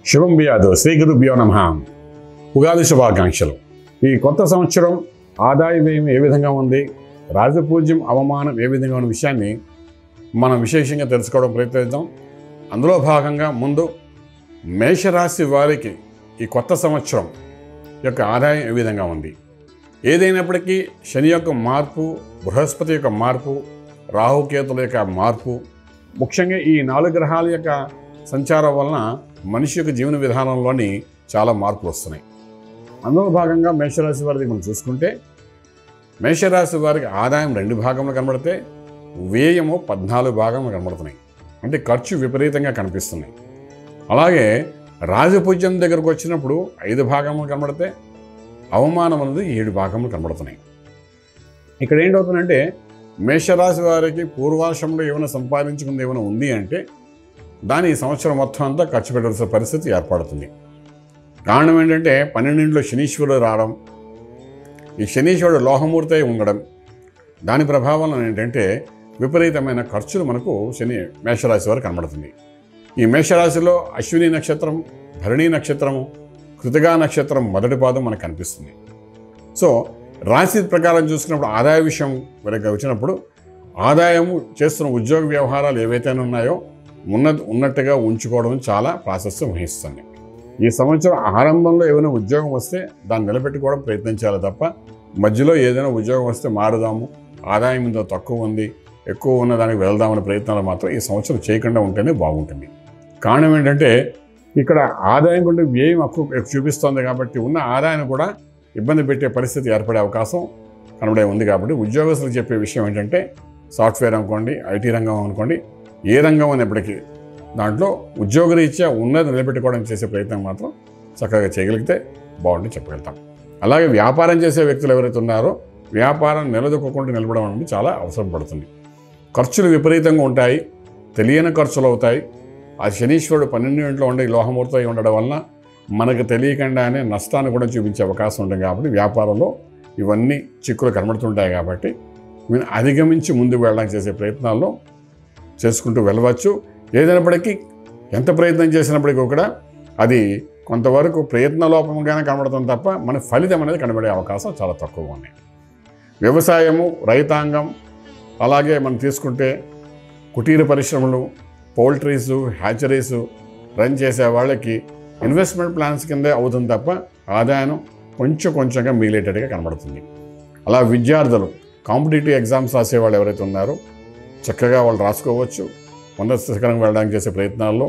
శుభం బియాదు శ్రీ గురుభ్యో నమః. ఉగాది శుభాకాంక్షలు. ఈ కొత్త సంవత్సరం ఆదాయ వ్యయం ఏ విధంగా ఉంది, రాజపూజ్యం అవమానం ఏ విధంగా ఉన్న విషయాన్ని మనం విశేషంగా తెలుసుకోవడం ప్రయత్నిద్దాం. అందులో భాగంగా ముందు మేషరాశి వారికి ఈ కొత్త సంవత్సరం యొక్క ఆదాయం ఏ విధంగా ఉంది. ఏదైనప్పటికీ శని యొక్క మార్పు, బృహస్పతి యొక్క మార్పు, రాహుకేతుల యొక్క మార్పు, ముఖ్యంగా ఈ 4 గ్రహాల యొక్క సంచారం వలన మనిషి యొక్క జీవన విధానంలోని చాలా మార్పులు వస్తున్నాయి. అందులో భాగంగా మేషరాశి వారికి మనం చూసుకుంటే, మేషరాశి వారికి ఆదాయం 2 భాగంలో కనబడితే వ్యయము 14 భాగంలో కనబడుతున్నాయి. అంటే ఖర్చు విపరీతంగా కనిపిస్తున్నాయి. అలాగే రాజపూజ్యం దగ్గరకు వచ్చినప్పుడు 5 భాగంలో కనబడితే అవమానం అనేది 7 భాగంలో కనబడుతున్నాయి. ఇక్కడ ఏంటవుతుందంటే, మేషరాశి వారికి పూర్వాశ్రమంలో ఏమైనా సంపాదించుకుంది ఏమైనా ఉంది అంటే దాని ఈ సంవత్సరం మొత్తం అంతా ఖర్చు పెట్టాల్సిన పరిస్థితి ఏర్పడుతుంది. కారణం ఏంటంటే 12 శనీశ్వరుడు రావడం, ఈ శనీశ్వరుడు లోహమూర్తి అయి ఉండడం, దాని ప్రభావం ఏంటంటే విపరీతమైన ఖర్చులు మనకు మేషరాశి వారికి కనబడుతుంది. ఈ మేషరాశిలో అశ్విని నక్షత్రం, భరణి నక్షత్రము, కృతికా నక్షత్రం మొదటి పాదం మనకు కనిపిస్తుంది. సో రాశి ప్రకారం చూసుకున్నప్పుడు ఆదాయ విషయం వరకు వచ్చినప్పుడు ఆదాయము చేస్తున్న ఉద్యోగ వ్యవహారాలు ఏవైతే ఉన్నాయో ఉన్నట్టుగా ఉంచుకోవడం చాలా ప్రాశస్త్యం వహిస్తుంది. ఈ సంవత్సరం ఆరంభంలో ఏదైనా ఉద్యోగం వస్తే దాన్ని నిలబెట్టుకోవడం ప్రయత్నించాలి తప్ప మధ్యలో ఏదైనా ఉద్యోగం వస్తే మారుదాము, ఆదాయం ఇంత తక్కువ ఉంది, ఎక్కువ ఉన్న దానికి వెళ్దామనే ప్రయత్నాలు మాత్రం ఈ సంవత్సరం చేయకుండా ఉంటేనే బాగుంటుంది. కారణం ఏంటంటే ఇక్కడ ఆదాయం కంటే వ్యయం ఎక్కువ చూపిస్తోంది కాబట్టి ఉన్న ఆదాయాన్ని కూడా ఇబ్బంది పెట్టే పరిస్థితి ఏర్పడే అవకాశం కనబడే ఉంది. కాబట్టి ఉద్యోగస్తులు చెప్పే విషయం ఏంటంటే, సాఫ్ట్వేర్ అనుకోండి, ఐటీ రంగం అనుకోండి, ఏ రంగం అనేప్పటికీ దాంట్లో ఉద్యోగరీత్యా ఉన్నది నిలబెట్టుకోవడం చేసే ప్రయత్నం మాత్రం చక్కగా చేయగలిగితే బాగుంటుంది చెప్పగలుగుతాం. అలాగే వ్యాపారం చేసే వ్యక్తులు ఎవరైతే ఉన్నారో వ్యాపారం నిలదొక్కకుండా నిలబడడం అనేది చాలా అవసరం పడుతుంది. ఖర్చులు విపరీతంగా ఉంటాయి, తెలియని ఖర్చులు అవుతాయి. ఆ శనీశ్వరుడు 12 ఉండే లోహమూర్తి ఉండడం వలన మనకు తెలియకుండానే నష్టాన్ని కూడా చూపించే అవకాశం ఉంటుంది. కాబట్టి వ్యాపారంలో ఇవన్నీ చిక్కులు కనబడుతుంటాయి. కాబట్టి వీళ్ళు అధిగమించి ముందుకు వెళ్ళడానికి చేసే ప్రయత్నాల్లో చేసుకుంటూ వెళ్ళవచ్చు. ఏదైనప్పటికీ ఎంత ప్రయత్నం చేసినప్పటికీ కూడా అది కొంతవరకు ప్రయత్నలోపంగానే కనబడుతుంది తప్ప మన ఫలితం అనేది కనబడే అవకాశం చాలా తక్కువగా ఉన్నాయి. వ్యవసాయము, రైతాంగం, అలాగే మనం తీసుకుంటే కుటీర పరిశ్రమలు, పౌల్ట్రీసు, హ్యాచరీసు రన్ చేసే వాళ్ళకి ఇన్వెస్ట్మెంట్ ప్లాన్స్ కిందే అవుతుంది తప్ప ఆదాయం కొంచెంగా మిగిలేటట్టుగా కనబడుతుంది. అలా విద్యార్థులు కాంపిటేటివ్ ఎగ్జామ్స్ రాసేవాళ్ళు ఎవరైతే ఉన్నారో చక్కగా వాళ్ళు రాసుకోవచ్చు. ఉన్నత శిఖరంగా వెళ్ళడానికి చేసే ప్రయత్నాల్లో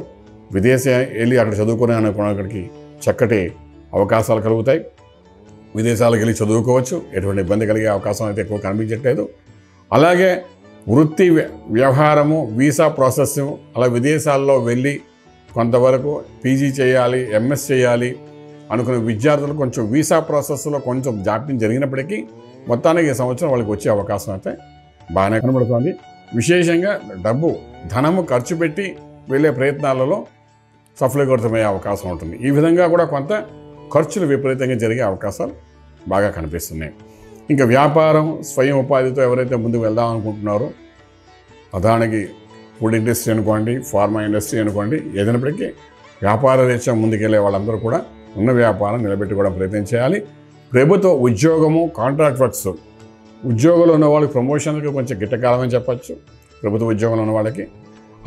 విదేశీ వెళ్ళి అక్కడ చదువుకునే అనుకున్నక్కడికి చక్కటి అవకాశాలు కలుగుతాయి. విదేశాలకు వెళ్ళి చదువుకోవచ్చు. ఎటువంటి ఇబ్బంది కలిగే అవకాశం అయితే ఎక్కువ కనిపించట్లేదు. అలాగే వృత్తి వ్యవహారము, వీసా ప్రాసెసింగ్, అలా విదేశాల్లో వెళ్ళి కొంతవరకు పీజీ చేయాలి, ఎంఎస్ చేయాలి అనుకునే విద్యార్థులు కొంచెం వీసా ప్రాసెస్లో కొంచెం జాప్యం జరిగినప్పటికీ మొత్తానికి ఈ సంవత్సరం వాళ్ళకి వచ్చే అవకాశం అయితే బాగానే కనబడుతుంది. విశేషంగా ధనము ఖర్చు పెట్టి వెళ్ళే ప్రయత్నాలలో సఫలీకృతమయ్యే అవకాశం ఉంటుంది. ఈ విధంగా కూడా కొంత ఖర్చులు విపరీతంగా జరిగే అవకాశాలు బాగా కనిపిస్తున్నాయి. ఇంకా వ్యాపారం, స్వయం ఉపాధితో ఎవరైతే ముందుకు వెళ్దాం అనుకుంటున్నారో దానికి ఫుడ్ ఇండస్ట్రీ అనుకోండి, ఫార్మా ఇండస్ట్రీ అనుకోండి, ఏదైనప్పటికీ వ్యాపార రీత్యా ముందుకెళ్ళే వాళ్ళందరూ కూడా ఉన్న వ్యాపారం నిలబెట్టుకోవడం ప్రయత్నం చేయాలి. ప్రభుత్వ ఉద్యోగము, కాంట్రాక్ట్ వర్క్స్, ఉద్యోగంలో ఉన్న వాళ్ళకి ప్రమోషన్కి కొంచెం గిట్టకాలం అని చెప్పచ్చు ప్రభుత్వ ఉద్యోగంలో ఉన్న వాళ్ళకి.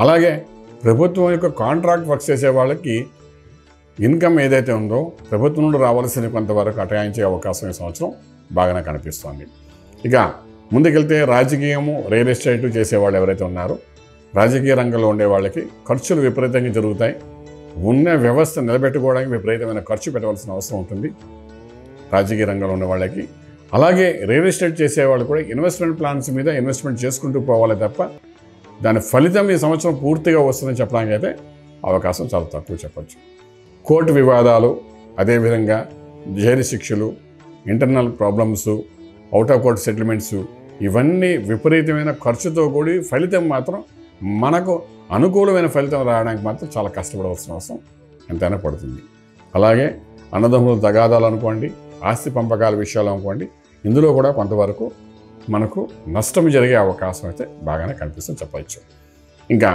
అలాగే ప్రభుత్వం యొక్క కాంట్రాక్ట్ వర్క్స్ చేసే వాళ్ళకి ఇన్కమ్ ఏదైతే ఉందో ప్రభుత్వం నుండి రావాల్సిన కొంతవరకు అటాయించే అవకాశం ఈ సంవత్సరం బాగానే కనిపిస్తుంది. ఇక ముందుకెళ్తే రాజకీయము, రియల్ ఎస్టేట్ చేసేవాళ్ళు ఎవరైతే ఉన్నారో రాజకీయ రంగంలో ఉండే వాళ్ళకి ఖర్చులు విపరీతంగా జరుగుతాయి. ఉన్న వ్యవస్థ నిలబెట్టుకోవడానికి విపరీతమైన ఖర్చు పెట్టవలసిన అవసరం ఉంటుంది రాజకీయ రంగంలో ఉన్న వాళ్ళకి. అలాగే రియల్ ఎస్టేట్ చేసేవాళ్ళు కూడా ఇన్వెస్ట్మెంట్ ప్లాన్స్ మీద ఇన్వెస్ట్మెంట్ చేసుకుంటూ పోవాలి తప్ప దాని ఫలితం ఈ సంవత్సరం పూర్తిగా వస్తుందని చెప్పడానికి అయితే అవకాశం చాలా తక్కువ చెప్పచ్చు. కోర్టు వివాదాలు, అదేవిధంగా జైలు శిక్షలు, internal problems, out of court settlements, ఇవన్నీ విపరీతమైన ఖర్చుతో కూడి ఫలితం మాత్రం మనకు అనుకూలమైన ఫలితం రావడానికి మాత్రం చాలా కష్టపడవలసిన అవసరం ఎంతైనా పడుతుంది. అలాగే అన్నదమ్ముల తగాదాలు అనుకోండి, ఆస్తి పంపకాల విషయాలు అనుకోండి, ఇందులో కూడా కొంతవరకు మనకు నష్టం జరిగే అవకాశం అయితే బాగానే కనిపిస్తుంది చెప్పవచ్చు. ఇంకా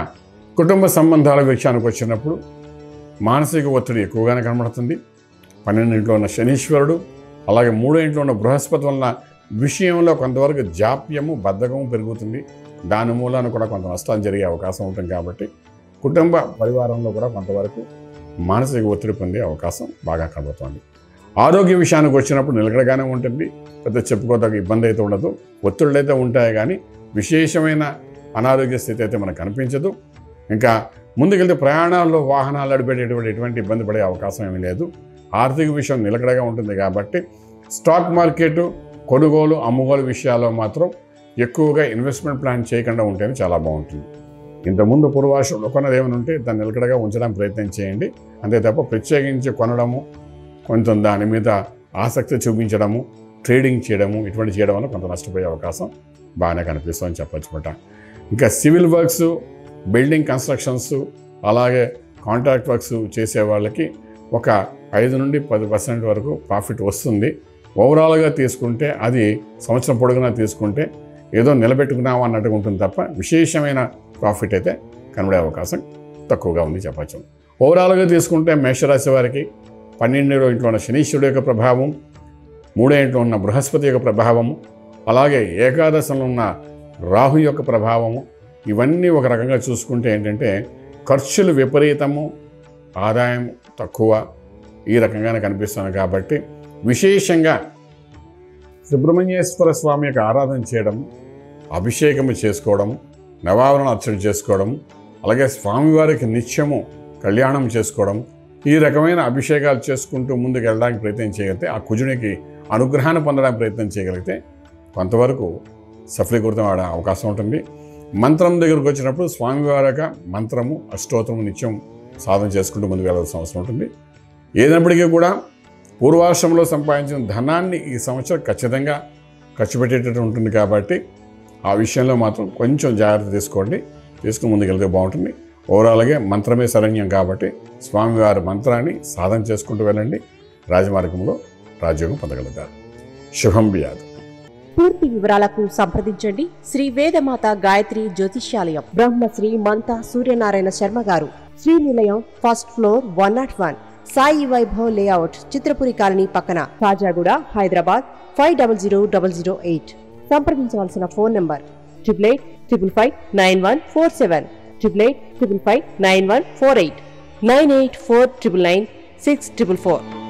కుటుంబ సంబంధాల విషయానికి వచ్చినప్పుడు మానసిక ఒత్తిడి ఎక్కువగానే కనబడుతుంది. 12వ ఇంట్లో ఉన్న శనీశ్వరుడు అలాగే 3వ ఇంట్లో ఉన్న బృహస్పతి వలన విషయంలో కొంతవరకు జాప్యము బద్ధకము పెరుగుతుంది. దాని మూలాన కూడా కొంత నష్టాలు జరిగే అవకాశం ఉంటుంది. కాబట్టి కుటుంబ పరివారంలో కూడా కొంతవరకు మానసిక ఒత్తిడి పొందే అవకాశం బాగా కనబడుతుంది. ఆరోగ్య విషయానికి వచ్చినప్పుడు నిలకడగానే ఉంటుంది. పెద్ద చెప్పుకోదగ్గ ఇబ్బంది అయితే ఉండదు. ఒత్తిళ్ళు అయితే ఉంటాయి కానీ విశేషమైన అనారోగ్య స్థితి అయితే మనకు కనిపించదు. ఇంకా ముందుకెళ్తే ప్రయాణాల్లో వాహనాలు అడిపేటటువంటి ఎటువంటి ఇబ్బంది పడే అవకాశం ఏమీ లేదు. ఆర్థిక విషయం నిలకడగా ఉంటుంది. కాబట్టి స్టాక్ మార్కెట్ కొనుగోలు అమ్ముగోలు విషయాల్లో మాత్రం ఎక్కువగా ఇన్వెస్ట్మెంట్ ప్లాన్ చేయకుండా ఉంటేనే చాలా బాగుంటుంది. ఇంతకుముందు పూర్వాశ్రంలో కొన్నది ఏమైనా ఉంటే దాన్ని నిలకడగా ఉంచడానికి ప్రయత్నం చేయండి. అంతే తప్ప ప్రత్యేకించి కొనడము, కొంచెం దాని మీద ఆసక్తి చూపించడము, ట్రేడింగ్ చేయడము ఇటువంటి చేయడం వల్ల కొంత నష్టపోయే అవకాశం బాగానే కనిపిస్తుందని చెప్పొచ్చుమాట. ఇంకా సివిల్ వర్క్స్, బిల్డింగ్ కన్స్ట్రక్షన్స్ అలాగే కాంట్రాక్ట్ వర్క్స్ చేసే వాళ్ళకి ఒక 5 నుండి 10% వరకు ప్రాఫిట్ వస్తుంది. ఓవరాల్గా తీసుకుంటే అది సంవత్సరం పొడుగునా తీసుకుంటే ఏదో నిలబెట్టుకున్నాము అన్నట్టుగా ఉంటుంది తప్ప విశేషమైన ప్రాఫిట్ అయితే కనబడే అవకాశం తక్కువగా ఉంది చెప్పచ్చు. ఓవరాల్గా తీసుకుంటే మేషరాశి వారికి 12వ ఇంట్లో ఉన్న శనీశ్వరుడు యొక్క ప్రభావం, 3వ ఇంట్లో ఉన్న బృహస్పతి యొక్క ప్రభావము, అలాగే ఏకాదశంలో ఉన్న రాహు యొక్క ప్రభావము, ఇవన్నీ ఒక రకంగా చూసుకుంటే ఏంటంటే ఖర్చులు విపరీతము, ఆదాయం తక్కువ, ఈ రకంగానే కనిపిస్తుంది. కాబట్టి విశేషంగా సుబ్రహ్మణ్యేశ్వర స్వామి యొక్క ఆరాధన చేయడం, అభిషేకము చేసుకోవడం, నవావరణ అర్చన చేసుకోవడం, అలాగే స్వామివారికి నిత్యము కళ్యాణం చేసుకోవడం, ఈ రకమైన అభిషేకాలు చేసుకుంటూ ముందుకు వెళ్ళడానికి ప్రయత్నం చేయగలిగితే, ఆ కుజునికి అనుగ్రహాన్ని పొందడానికి ప్రయత్నం చేయగలిగితే కొంతవరకు సఫలీకృతం ఆడే అవకాశం ఉంటుంది. మంత్రం దగ్గరకు వచ్చినప్పుడు స్వామివారి యొక్క మంత్రము, అష్టోత్తరము నిత్యం సాధన చేసుకుంటూ ముందుకు వెళ్ళాల్సిన అవసరం ఉంటుంది. ఏదైనప్పటికీ కూడా పూర్వాశ్రమంలో సంపాదించిన ధనాన్ని ఈ సంవత్సరం ఖచ్చితంగా ఖర్చు పెట్టేటట్టు ఉంటుంది. కాబట్టి ఆ విషయంలో మాత్రం కొంచెం జాగ్రత్త తీసుకోండి. తీసుకుని ముందుకెళ్తే బాగుంటుంది. ఓవరాల్గా మంత్రమే శరణ్యం కాబట్టి స్వామివారి మంత్రాన్ని సాధన చేసుకుంటూ వెళ్ళండి. రాజమార్గంలో రాజ్యోగం పొందగలుగుతారు. శుభం బియాదు. పూర్తి వివరాలకు సంప్రదించండి శ్రీ వేదమాత గాయత్రి జ్యోతిష్యాలయం, బ్రహ్మశ్రీ మంతా సూర్యనారాయణ శర్మ గారు, Srinilayam, first floor, 101, Sai Vaibhav layout, Chitrapuri colony పక్కన, కాజాగూడ, హైదరాబాద్ 500008. సంప్రదించవలసిన ఫోన్ నంబర్ 8855559147, 8855559148, 9849996644.